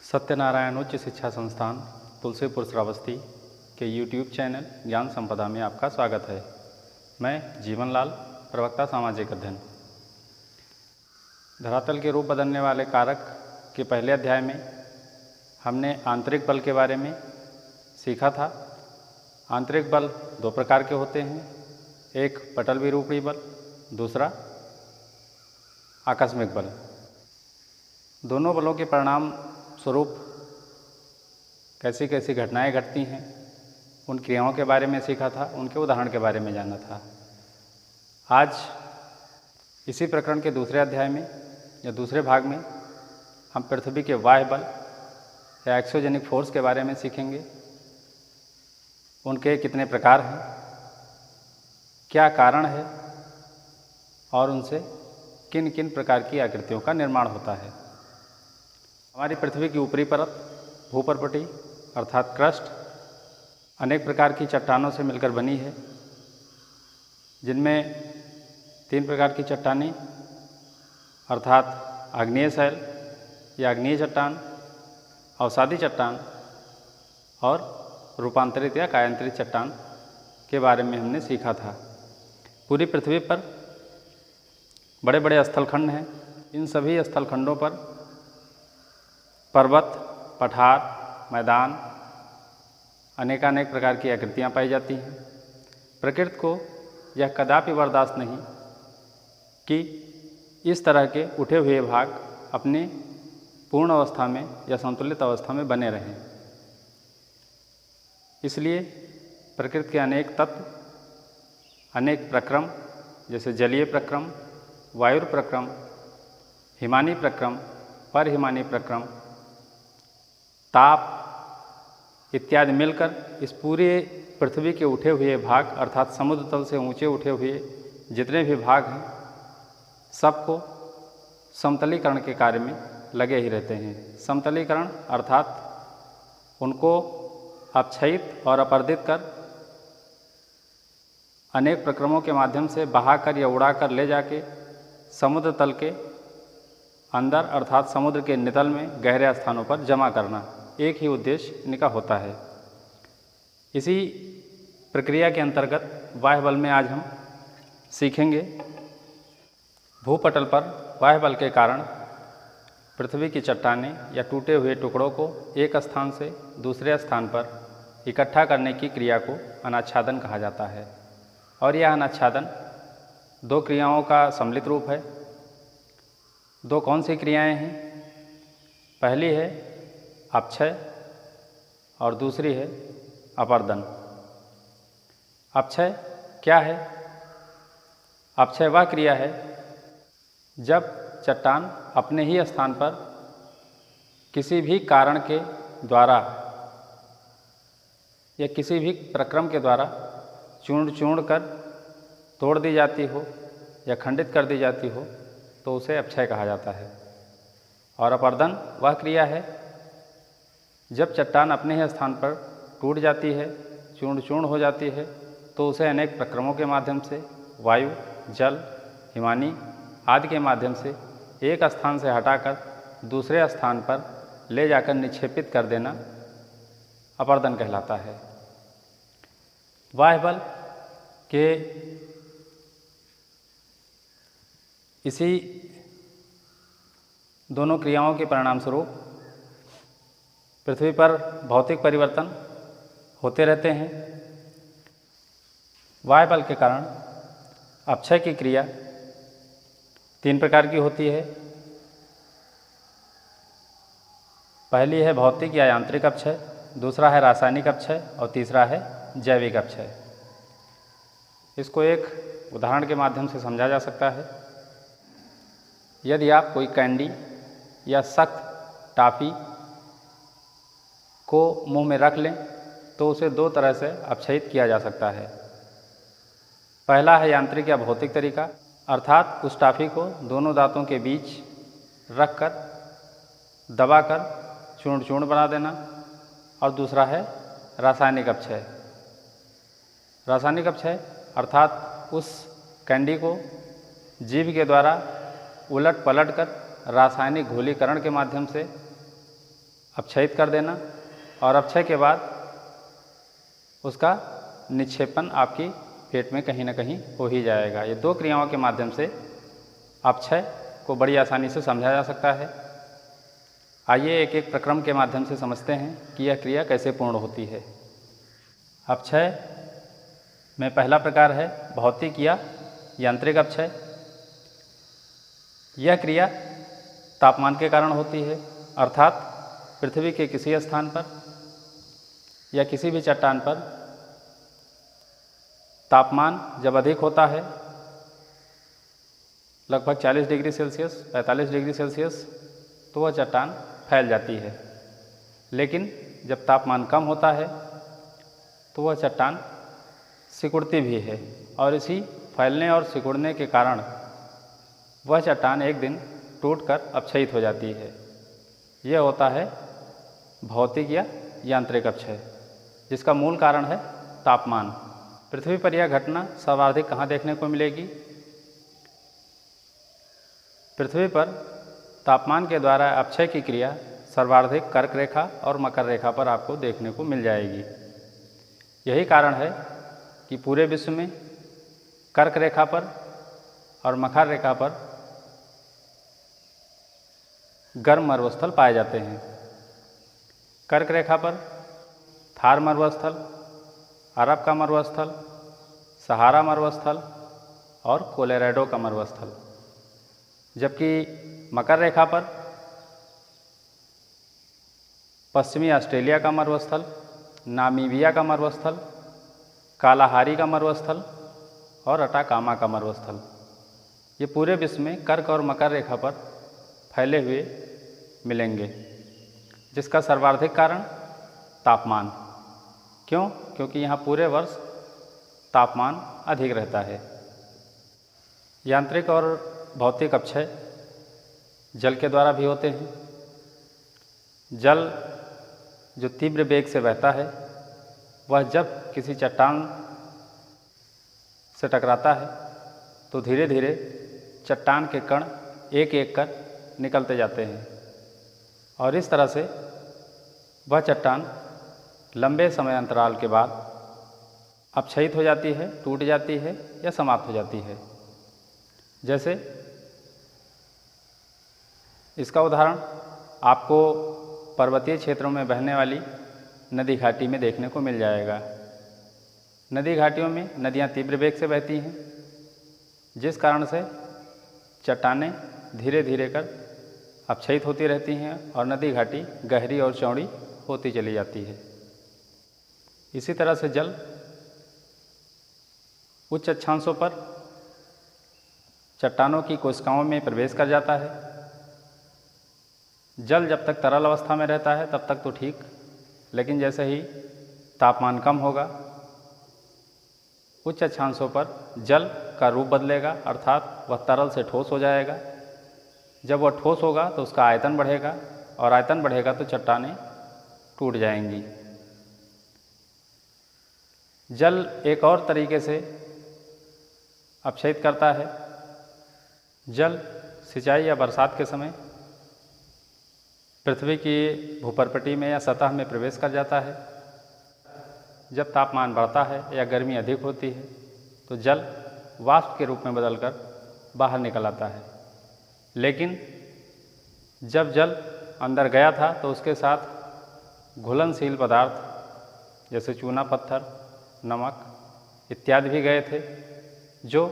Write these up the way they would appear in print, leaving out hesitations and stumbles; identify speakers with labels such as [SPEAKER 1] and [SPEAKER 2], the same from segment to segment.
[SPEAKER 1] सत्यनारायण उच्च शिक्षा संस्थान तुलसीपुर श्रावस्ती के YouTube चैनल ज्ञान संपदा में आपका स्वागत है। मैं जीवनलाल, प्रवक्ता सामाजिक अध्ययन। धरातल के रूप बदलने वाले कारक के पहले अध्याय में हमने आंतरिक बल के बारे में सीखा था। आंतरिक बल दो प्रकार के होते हैं, एक पटल विरूपणी बल, दूसरा आकस्मिक बल। दोनों बलों के परिणाम स्वरूप कैसी कैसी घटनाएं घटती हैं, उन क्रियाओं के बारे में सीखा था, उनके उदाहरण के बारे में जाना था। आज इसी प्रकरण के दूसरे अध्याय में या दूसरे भाग में हम पृथ्वी के बाह्य बल या एक्सोजेनिक फोर्स के बारे में सीखेंगे। उनके कितने प्रकार हैं, क्या कारण है और उनसे किन किन प्रकार की आकृतियों का निर्माण होता है। हमारी पृथ्वी की ऊपरी परत भूपर्पटी अर्थात क्रस्ट अनेक प्रकार की चट्टानों से मिलकर बनी है, जिनमें तीन प्रकार की चट्टानें अर्थात आग्नेय शैल या आग्नेय चट्टान, अवसादी चट्टान और रूपांतरित या कायांतरित चट्टान के बारे में हमने सीखा था। पूरी पृथ्वी पर बड़े बड़े स्थलखंड हैं। इन सभी स्थलखंडों पर पर्वत, पठार, मैदान, अनेकानेक प्रकार की आकृतियाँ पाई जाती हैं। प्रकृति को यह कदापि बर्दाश्त नहीं कि इस तरह के उठे हुए भाग अपने पूर्ण अवस्था में या संतुलित अवस्था में बने रहें। इसलिए प्रकृति के अनेक तत्व, अनेक प्रक्रम जैसे जलीय प्रक्रम, वायु प्रक्रम, हिमानी प्रक्रम, परहिमानी प्रक्रम, ताप इत्यादि मिलकर इस पूरे पृथ्वी के उठे हुए भाग अर्थात समुद्र तल से ऊंचे उठे हुए जितने भी भाग हैं, सबको समतलीकरण के कार्य में लगे ही रहते हैं। समतलीकरण अर्थात उनको अपक्षयित और अपर्दित कर अनेक प्रक्रमों के माध्यम से बहाकर या उड़ाकर ले जाके समुद्र तल के अंदर अर्थात समुद्र के नितल में गहरे स्थानों पर जमा करना, एक ही उद्देश्य इनका होता है। इसी प्रक्रिया के अंतर्गत बाह्य बल में आज हम सीखेंगे। भूपटल पर बाह्य बल के कारण पृथ्वी की चट्टानें या टूटे हुए टुकड़ों को एक स्थान से दूसरे स्थान पर इकट्ठा करने की क्रिया को अनाच्छादन कहा जाता है। और यह अनाच्छादन दो क्रियाओं का सम्मिलित रूप है। दो कौन सी क्रियाएं हैं? पहली है अपक्षय और दूसरी है अपर्दन। अपक्षय क्या है? अपक्षय वह क्रिया है जब चट्टान अपने ही स्थान पर किसी भी कारण के द्वारा या किसी भी प्रक्रम के द्वारा चूर्ण चूर्ण कर तोड़ दी जाती हो या खंडित कर दी जाती हो तो उसे अपक्षय कहा जाता है। और अपर्दन वह क्रिया है जब चट्टान अपने ही स्थान पर टूट जाती है, चूर्ण चूर्ण हो जाती है, तो उसे अनेक प्रक्रमों के माध्यम से वायु, जल, हिमानी आदि के माध्यम से एक स्थान से हटाकर दूसरे स्थान पर ले जाकर निक्षेपित कर देना अपर्दन कहलाता है। बाह्य बल के इसी दोनों क्रियाओं के परिणाम स्वरूप पृथ्वी पर भौतिक परिवर्तन होते रहते हैं। बाह्य बल के कारण अपक्षय की क्रिया तीन प्रकार की होती है। पहली है भौतिक या यांत्रिक अपक्षय, दूसरा है रासायनिक अपक्षय और तीसरा है जैविक अपक्षय। इसको एक उदाहरण के माध्यम से समझा जा सकता है। यदि आप कोई कैंडी या सख्त टॉफ़ी को मुंह में रख लें तो उसे दो तरह से अपचयित किया जा सकता है। पहला है यांत्रिक या भौतिक तरीका, अर्थात उस टॉफ़ी को दोनों दांतों के बीच रखकर दबाकर चूर्ण चूर्ण बना देना। और दूसरा है रासायनिक अपचय। रासायनिक अपचय अर्थात उस कैंडी को जीभ के द्वारा उलट पलट कर रासायनिक घोलीकरण के माध्यम से अपचयित कर देना और अपचय के बाद उसका निक्षेपण आपकी पेट में कहीं ना कहीं हो ही जाएगा। ये दो क्रियाओं के माध्यम से अपचय को बड़ी आसानी से समझा जा सकता है। आइए एक एक प्रक्रम के माध्यम से समझते हैं कि यह क्रिया कैसे पूर्ण होती है। अपचय में पहला प्रकार है भौतिक या यांत्रिक अपचय। यह क्रिया तापमान के कारण होती है, अर्थात पृथ्वी के किसी स्थान पर या किसी भी चट्टान पर तापमान जब अधिक होता है, लगभग 40 डिग्री सेल्सियस 45 डिग्री सेल्सियस, तो वह चट्टान फैल जाती है। लेकिन जब तापमान कम होता है तो वह चट्टान सिकुड़ती भी है और इसी फैलने और सिकुड़ने के कारण वह चट्टान एक दिन टूटकर अपचयित हो जाती है। यह होता है भौतिक या यांत्रिक अपचय, जिसका मूल कारण है तापमान। पृथ्वी पर यह घटना सर्वाधिक कहाँ देखने को मिलेगी? पृथ्वी पर तापमान के द्वारा अपचय की क्रिया सर्वाधिक कर्क रेखा और मकर रेखा पर आपको देखने को मिल जाएगी। यही कारण है कि पूरे विश्व में कर्क रेखा पर और मकर रेखा पर गर्म मरुस्थल पाए जाते हैं। कर्क रेखा पर थार मरुस्थल, अरब का मरुस्थल, सहारा मरुस्थल और कोलोराडो का मरुस्थल, जबकि मकर रेखा पर पश्चिमी ऑस्ट्रेलिया का मरुस्थल, नामीबिया का मरुस्थल, कालाहारी का मरुस्थल और अटाकामा का मरुस्थल, ये पूरे विश्व में कर्क और मकर रेखा पर फैले हुए मिलेंगे, जिसका सर्वाधिक कारण तापमान। क्यों? क्योंकि यहाँ पूरे वर्ष तापमान अधिक रहता है। यांत्रिक और भौतिक अपचय जल के द्वारा भी होते हैं। जल जो तीव्र वेग से बहता है, वह जब किसी चट्टान से टकराता है तो धीरे धीरे चट्टान के कण एक एक कर निकलते जाते हैं और इस तरह से वह चट्टान लंबे समय अंतराल के बाद अपचयित हो जाती है, टूट जाती है या समाप्त हो जाती है। जैसे इसका उदाहरण आपको पर्वतीय क्षेत्रों में बहने वाली नदी घाटी में देखने को मिल जाएगा। नदी घाटियों में नदियाँ तीव्र वेग से बहती हैं, जिस कारण से चट्टानें धीरे धीरे कर अपचयित होती रहती हैं और नदी घाटी गहरी और चौड़ी होती चली जाती है। इसी तरह से जल उच्च अक्षांशों पर चट्टानों की कोशिकाओं में प्रवेश कर जाता है। जल जब तक तरल अवस्था में रहता है तब तक तो ठीक, लेकिन जैसे ही तापमान कम होगा, उच्च अक्षांशों पर जल का रूप बदलेगा, अर्थात वह तरल से ठोस हो जाएगा। जब वह ठोस होगा तो उसका आयतन बढ़ेगा और आयतन बढ़ेगा तो चट्टानें टूट जाएंगी। जल एक और तरीके से अपचयित करता है। जल सिंचाई या बरसात के समय पृथ्वी की भूपर्पटी में या सतह में प्रवेश कर जाता है। जब तापमान बढ़ता है या गर्मी अधिक होती है तो जल वाष्प के रूप में बदलकर बाहर निकल आता है। लेकिन जब जल अंदर गया था तो उसके साथ घुलनशील पदार्थ जैसे चूना पत्थर, नमक इत्यादि भी गए थे, जो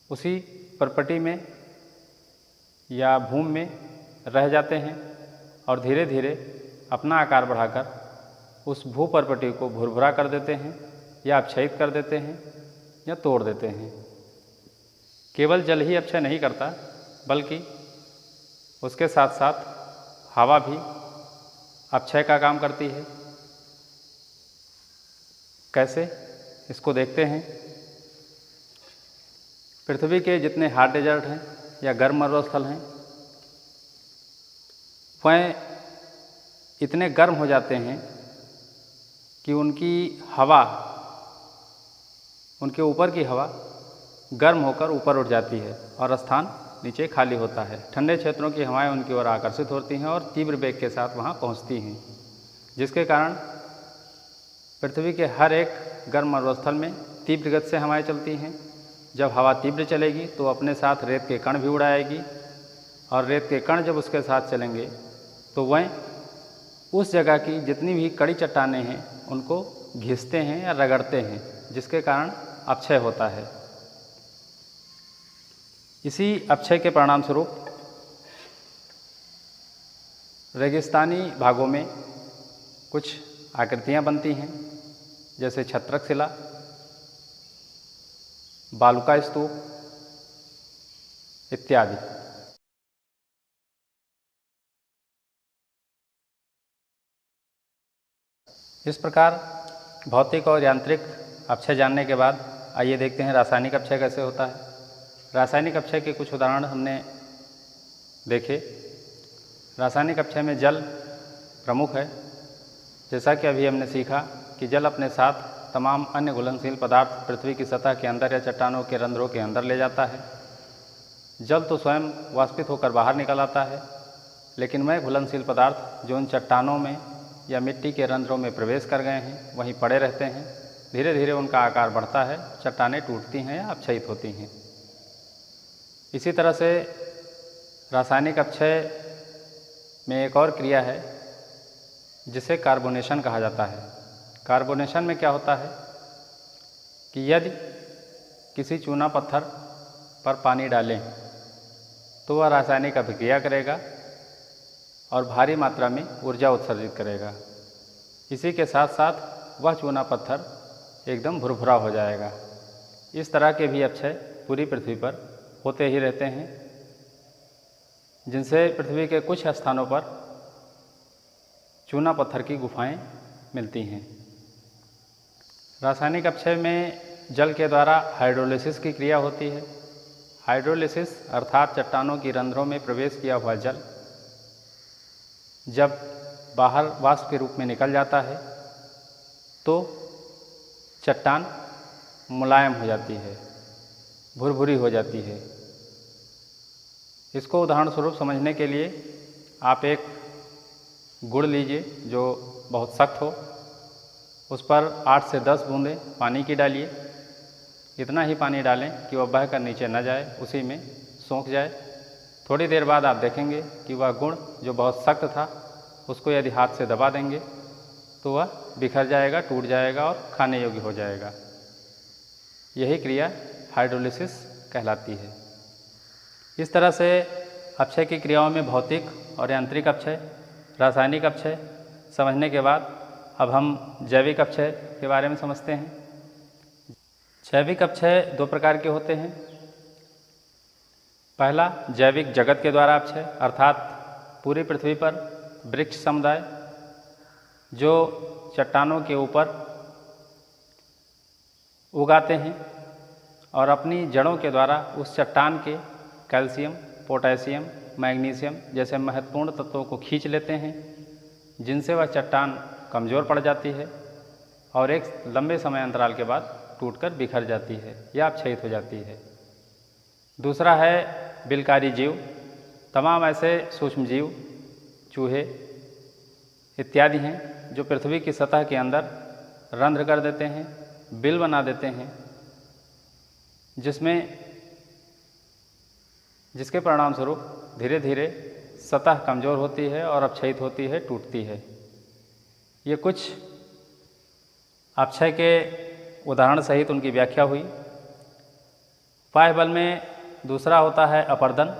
[SPEAKER 1] उसी पर्पटी में या भूमि में रह जाते हैं और धीरे धीरे अपना आकार बढ़ाकर उस भूपर्पटी को भुरभुरा कर देते हैं या अपचयित कर देते हैं या तोड़ देते हैं। केवल जल ही अपचय नहीं करता, बल्कि उसके साथ साथ हवा भी अपक्षय का काम करती है। कैसे, इसको देखते हैं। पृथ्वी के जितने हॉट डेजर्ट हैं या गर्म मरुस्थल हैं, वह इतने गर्म हो जाते हैं कि उनकी हवा, उनके ऊपर की हवा गर्म होकर ऊपर उठ जाती है और स्थान नीचे खाली होता है। ठंडे क्षेत्रों की हवाएं उनकी ओर आकर्षित होती हैं और तीव्र वेग के साथ वहां पहुंचती हैं, जिसके कारण पृथ्वी के हर एक गर्म मरुस्थल में तीव्र गति से हवाएं चलती हैं। जब हवा तीव्र चलेगी तो अपने साथ रेत के कण भी उड़ाएगी और रेत के कण जब उसके साथ चलेंगे तो वह उस जगह की जितनी भी कड़ी चट्टानें हैं उनको घिसते हैं या रगड़ते हैं, जिसके कारण अपक्षय होता है। इसी अपक्षय के परिणाम स्वरूप रेगिस्तानी भागों में कुछ आकृतियाँ बनती हैं, जैसे छत्रक शिला, बालुका स्तूप इत्यादि। इस प्रकार भौतिक और यांत्रिक अपक्षय जानने के बाद आइए देखते हैं रासायनिक अपक्षय कैसे होता है। रासायनिक अपक्षय के कुछ उदाहरण हमने देखे। रासायनिक अपक्षय में जल प्रमुख है। जैसा कि अभी हमने सीखा कि जल अपने साथ तमाम अन्य घुलनशील पदार्थ पृथ्वी की सतह के अंदर या चट्टानों के रंध्रों के अंदर ले जाता है। जल तो स्वयं वाष्पित होकर बाहर निकल आता है, लेकिन वह घुलनशील पदार्थ जो उन चट्टानों में या मिट्टी के रंध्रों में प्रवेश कर गए हैं वहीं पड़े रहते हैं। धीरे धीरे उनका आकार बढ़ता है, चट्टानें टूटती हैं या अपक्षयित होती हैं। इसी तरह से रासायनिक अपक्षय में एक और क्रिया है जिसे कार्बोनेशन कहा जाता है। कार्बोनेशन में क्या होता है कि यदि किसी चूना पत्थर पर पानी डालें तो वह रासायनिक अभिक्रिया करेगा और भारी मात्रा में ऊर्जा उत्सर्जित करेगा। इसी के साथ साथ वह चूना पत्थर एकदम भुरभुरा हो जाएगा। इस तरह के भी अपक्षय पूरी पृथ्वी पर होते ही रहते हैं, जिनसे पृथ्वी के कुछ स्थानों पर चूना पत्थर की गुफाएं मिलती हैं। रासायनिक अपक्षय में जल के द्वारा हाइड्रोलिसिस की क्रिया होती है। हाइड्रोलिसिस अर्थात चट्टानों की रंध्रों में प्रवेश किया हुआ जल जब बाहर वाष्प के रूप में निकल जाता है तो चट्टान मुलायम हो जाती है, भुरभुरी हो जाती है। इसको उदाहरण स्वरूप समझने के लिए आप एक गुड़ लीजिए जो बहुत सख्त हो, उस पर 8 से 10 बूंदें पानी की डालिए। इतना ही पानी डालें कि वह बहकर नीचे न जाए, उसी में सूख जाए। थोड़ी देर बाद आप देखेंगे कि वह गुड़ जो बहुत सख्त था उसको यदि हाथ से दबा देंगे तो वह बिखर जाएगा, टूट जाएगा और खाने योग्य हो जाएगा। यही क्रिया हाइड्रोलिसिस कहलाती है। इस तरह से अपक्षय की क्रियाओं में भौतिक और यांत्रिक अपक्षय, रासायनिक अपक्षय समझने के बाद अब हम जैविक अपक्षय के बारे में समझते हैं। जैविक अपक्षय 2 प्रकार के होते हैं। पहला, जैविक जगत के द्वारा अपक्षय, अर्थात पूरी पृथ्वी पर वृक्ष समुदाय जो चट्टानों के ऊपर उगाते हैं और अपनी जड़ों के द्वारा उस चट्टान के कैल्शियम, पोटेशियम, मैग्नीशियम जैसे महत्वपूर्ण तत्वों को खींच लेते हैं, जिनसे वह चट्टान कमज़ोर पड़ जाती है और एक लंबे समय अंतराल के बाद टूटकर बिखर जाती है या अपक्षयित हो जाती है। दूसरा है बिलकारी जीव। तमाम ऐसे सूक्ष्म जीव, चूहे इत्यादि हैं जो पृथ्वी की सतह के अंदर रंध्र कर देते हैं, बिल बना देते हैं, जिसके परिणाम स्वरूप धीरे धीरे सतह कमज़ोर होती है और अपक्षयित होती है, टूटती है। ये कुछ अपक्षय के उदाहरण सहित उनकी व्याख्या हुई। बाह्य बल में दूसरा होता है अपर्दन।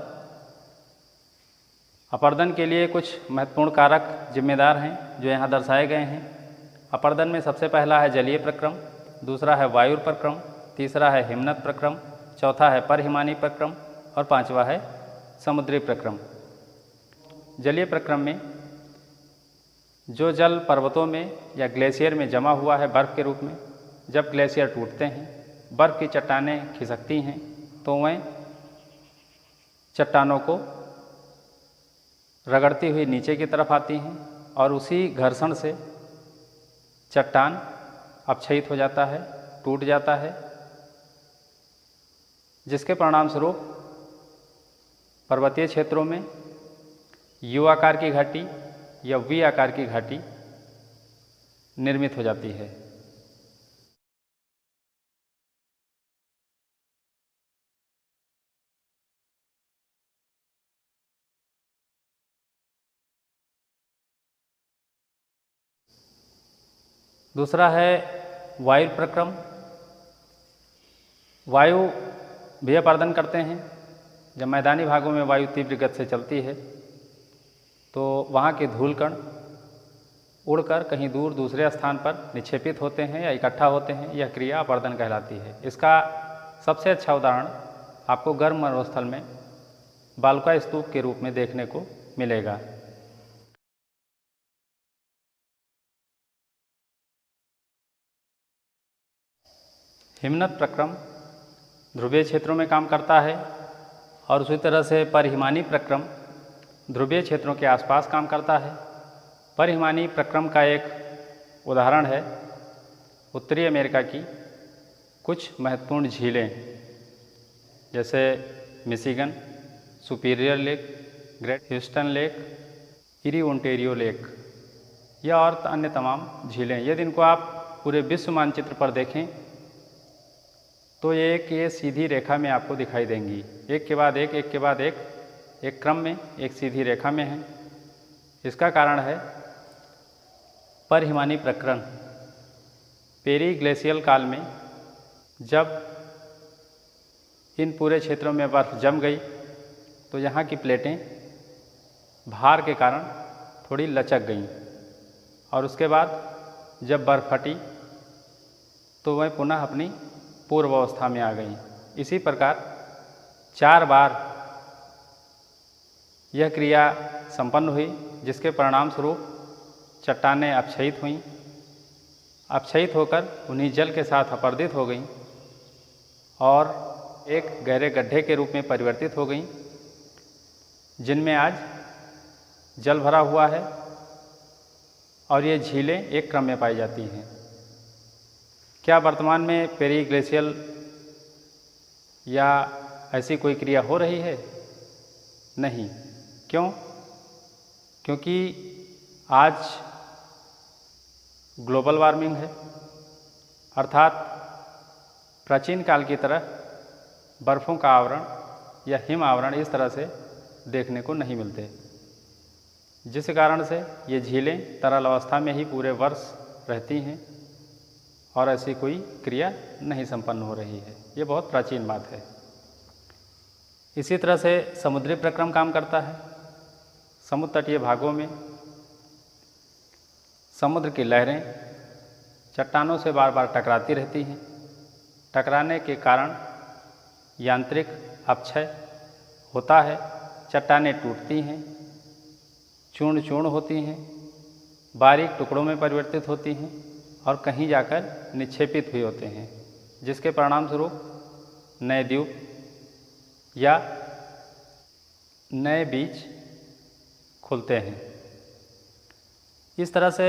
[SPEAKER 1] अपर्दन के लिए कुछ महत्वपूर्ण कारक जिम्मेदार हैं जो यहाँ दर्शाए गए हैं। अपर्दन में सबसे पहला है जलीय प्रक्रम, दूसरा है वायु प्रक्रम, तीसरा है हिमनद प्रक्रम, चौथा है परहिमानी प्रक्रम और पांचवा है समुद्री प्रक्रम। जलीय प्रक्रम में जो जल पर्वतों में या ग्लेशियर में जमा हुआ है बर्फ़ के रूप में, जब ग्लेशियर टूटते हैं, बर्फ़ की चट्टानें खिसकती हैं, तो वह चट्टानों को रगड़ती हुई नीचे की तरफ आती हैं और उसी घर्षण से चट्टान अपक्षयित हो जाता है, टूट जाता है, जिसके परिणाम स्वरूप पर्वतीय क्षेत्रों में यू आकार की घाटी या वी आकार की घाटी निर्मित हो जाती है। दूसरा है वायु प्रक्रम। वायु भी अपर्दन करते हैं। जब मैदानी भागों में वायु तीव्र गति से चलती है तो वहाँ के धूल कण उड़कर कहीं दूर दूसरे स्थान पर निक्षेपित होते हैं या इकट्ठा होते हैं। यह क्रिया अपर्दन कहलाती है। इसका सबसे अच्छा उदाहरण आपको गर्म मरुस्थल में बालुका स्तूप के रूप में देखने को मिलेगा। हिमनद प्रक्रम ध्रुवीय क्षेत्रों में काम करता है और उसी तरह से परिहिमानी प्रक्रम ध्रुवीय क्षेत्रों के आसपास काम करता है। परिहिमानी प्रक्रम का एक उदाहरण है उत्तरी अमेरिका की कुछ महत्वपूर्ण झीलें, जैसे Michigan, superior lake, great Houston lake, eri Ontario lake, या और अन्य तमाम झीलें। यदि इनको आप पूरे विश्व मानचित्र पर देखें तो ये सीधी रेखा में आपको दिखाई देंगी, एक के बाद एक क्रम में एक सीधी रेखा में है। इसका कारण है परिहिमानी प्रक्रम। पेरी ग्लेशियल काल में जब इन पूरे क्षेत्रों में बर्फ़ जम गई तो यहाँ की प्लेटें भार के कारण थोड़ी लचक गईं और उसके बाद जब बर्फ़ फटी तो वह पुनः अपनी पूर्व अवस्था में आ गई। इसी प्रकार 4 बार यह क्रिया संपन्न हुई, जिसके परिणाम स्वरूप चट्टानें अपक्षयित हुईं। अपक्षयित होकर उन्हीं जल के साथ अपर्दित हो गईं और एक गहरे गड्ढे के रूप में परिवर्तित हो गईं, जिनमें आज जल भरा हुआ है और ये झीलें एक क्रम में पाई जाती हैं। क्या वर्तमान में पेरी ग्लेशियल या ऐसी कोई क्रिया हो रही है? नहीं। क्यों? क्योंकि आज ग्लोबल वार्मिंग है, अर्थात प्राचीन काल की तरह बर्फ़ों का आवरण या हिम आवरण इस तरह से देखने को नहीं मिलते, जिस कारण से ये झीलें तरल अवस्था में ही पूरे वर्ष रहती हैं और ऐसी कोई क्रिया नहीं संपन्न हो रही है। ये बहुत प्राचीन बात है। इसी तरह से समुद्री प्रक्रम काम करता है। समुद्र तटीय भागों में समुद्र की लहरें चट्टानों से बार बार टकराती रहती हैं। टकराने के कारण यांत्रिक अपक्षय होता है, चट्टानें टूटती हैं, चूर्ण चूर्ण होती हैं, बारीक टुकड़ों में परिवर्तित होती हैं और कहीं जाकर निक्षेपित हुए होते हैं, जिसके परिणाम स्वरूप नए द्वीप या नए बीज खुलते हैं। इस तरह से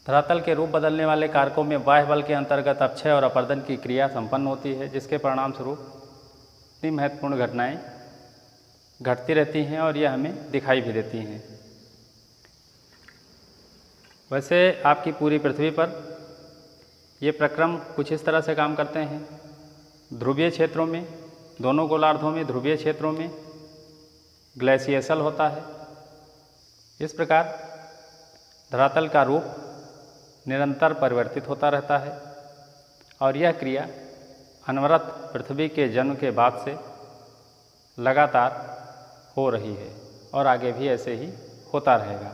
[SPEAKER 1] धरातल के रूप बदलने वाले कारकों में बाह्य बल के अंतर्गत अपक्षय और अपर्दन की क्रिया संपन्न होती है, जिसके परिणाम स्वरूप इतनी महत्वपूर्ण घटनाएं घटती रहती हैं और यह हमें दिखाई भी देती हैं। वैसे आपकी पूरी पृथ्वी पर ये प्रक्रम कुछ इस तरह से काम करते हैं। ध्रुवीय क्षेत्रों में, दोनों गोलार्धों में ध्रुवीय क्षेत्रों में ग्लेशियसल होता है। इस प्रकार धरातल का रूप निरंतर परिवर्तित होता रहता है और यह क्रिया अनवरत पृथ्वी के जन्म के बाद से लगातार हो रही है और आगे भी ऐसे ही होता रहेगा।